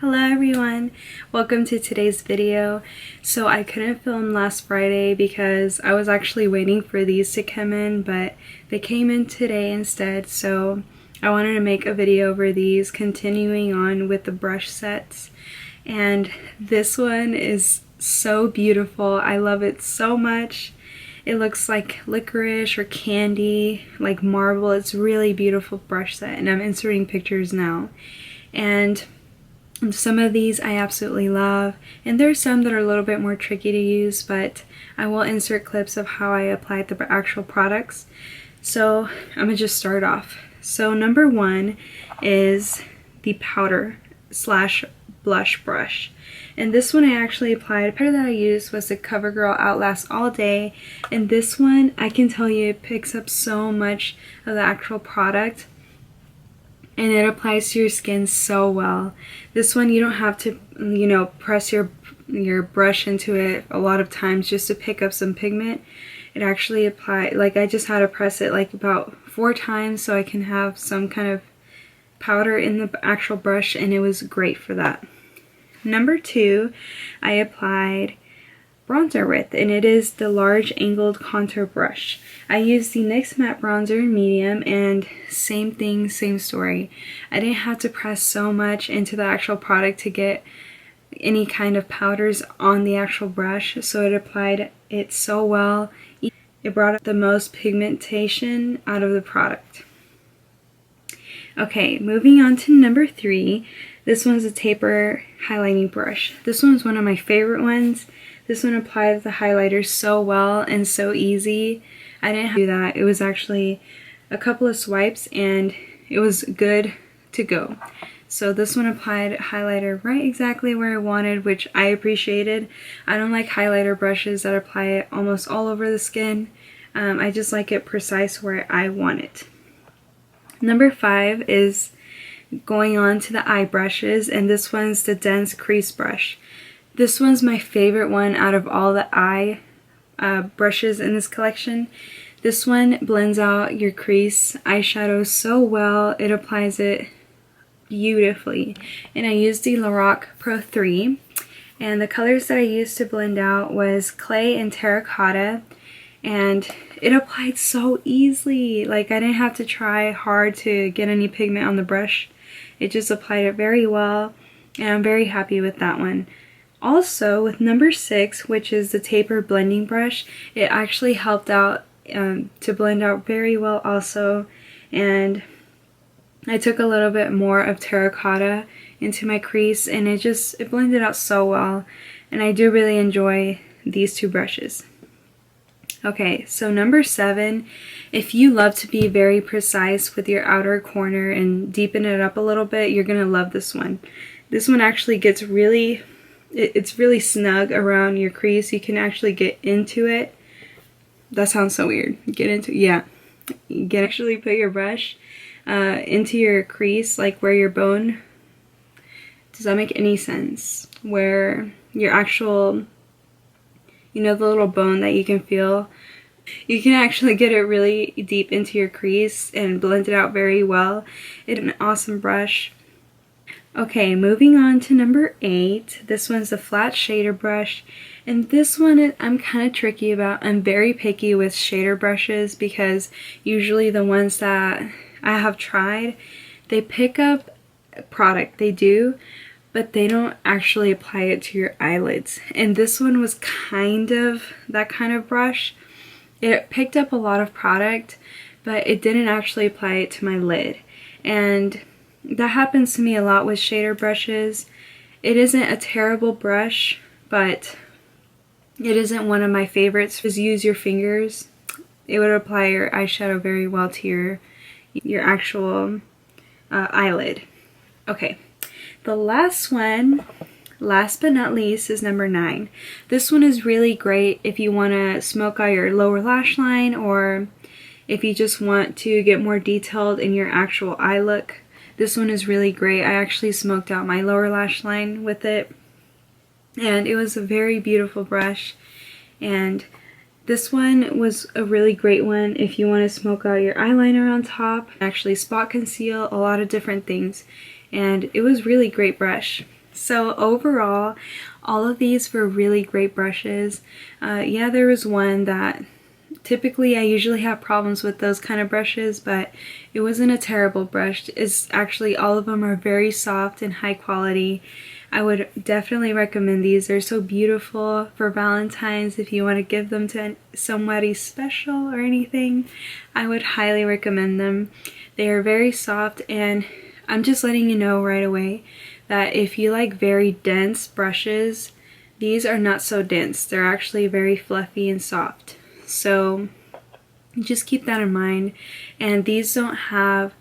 Hello everyone, welcome to today's video. So I couldn't film last Friday because I was actually waiting for these to come in, but they came in today instead, so I wanted to make a video over these, continuing on with the brush sets. And this one is so beautiful. I love it so much. It looks like licorice or candy, like marble. It's really beautiful brush set, and I'm inserting pictures now. And some of these I absolutely love, and there's some that are a little bit more tricky to use, but I will insert clips of how I applied the actual products. So I'm gonna just start off. So number one is the powder slash blush brush, and this one I actually applied. The powder that I used was the CoverGirl Outlast All Day, and this one I can tell you it picks up so much of the actual product, and it applies to your skin so well. This one you don't have to, press your brush into it a lot of times just to pick up some pigment. It actually applies, like I just had to press it like about 4 times so I can have some kind of powder in the actual brush, and it was great for that. Number two, I applied bronzer with, and it is the large angled contour brush. I used the NYX matte bronzer in medium, and same thing, same story. I didn't have to press so much into the actual product to get any kind of powders on the actual brush, so it applied it so well. It brought up the most pigmentation out of the product. Okay, moving on to number three. This one's a taper highlighting brush. This one's one of my favorite ones. This one applies the highlighter so well and so easy. I didn't have to do that. It was actually a couple of swipes and it was good to go. So this one applied highlighter right exactly where I wanted, which I appreciated. I don't like highlighter brushes that apply it almost all over the skin. I just like it precise where I want it. Number five is going on to the eye brushes, and this one's the dense crease brush. This one's my favorite one out of all the eye brushes in this collection. This one blends out your crease eyeshadow so well. It applies it beautifully. And I used the Lorac Pro 3. And the colors that I used to blend out was clay and terracotta. And it applied so easily. Like, I didn't have to try hard to get any pigment on the brush. It just applied it very well. And I'm very happy with that one. Also, with number 6, which is the taper blending brush, it actually helped out to blend out very well also. And I took a little bit more of terracotta into my crease, and it blended out so well. And I do really enjoy these two brushes. Okay, so number 7, if you love to be very precise with your outer corner and deepen it up a little bit, you're gonna love this one. This one actually gets it's really snug around your crease. You can actually get into it. That sounds so weird. Yeah. You can actually put your brush into your crease, like where your bone, does that make any sense? Where your actual, the little bone that you can feel, you can actually get it really deep into your crease and blend it out very well. It's an awesome brush. Okay, moving on to number 8. This one's the flat shader brush, and this one I'm kind of tricky about. I'm very picky with shader brushes because usually the ones that I have tried, they pick up product, they do, but they don't actually apply it to your eyelids. And this one was kind of that kind of brush. It picked up a lot of product, but it didn't actually apply it to my lid. And that happens to me a lot with shader brushes. It isn't a terrible brush, but it isn't one of my favorites. Just use your fingers. It would apply your eyeshadow very well to your actual eyelid. Okay, the last one, last but not least, is number 9. This one is really great if you want to smoke out your lower lash line, or if you just want to get more detailed in your actual eye look. This one is really great. I actually smoked out my lower lash line with it, and it was a very beautiful brush. And this one was a really great one if you want to smoke out your eyeliner on top, actually spot conceal, a lot of different things. And it was really great brush. So overall, all of these were really great brushes. Yeah, there was one that typically I usually have problems with those kind of brushes, but it wasn't a terrible brush. It's actually, all of them are very soft and high quality. I would definitely recommend these. They're so beautiful for Valentine's. If you want to give them to somebody special or anything, I would highly recommend them. They are very soft, and I'm just letting you know right away that if you like very dense brushes, these are not so dense. They're actually very fluffy and soft. So just keep that in mind. And these don't have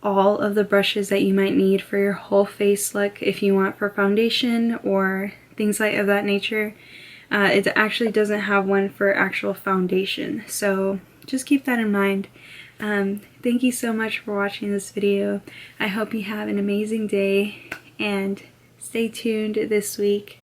all of the brushes that you might need for your whole face look if you want for foundation or things like of that nature. It actually doesn't have one for actual foundation. So just keep that in mind. Thank you so much for watching this video. I hope you have an amazing day, and stay tuned this week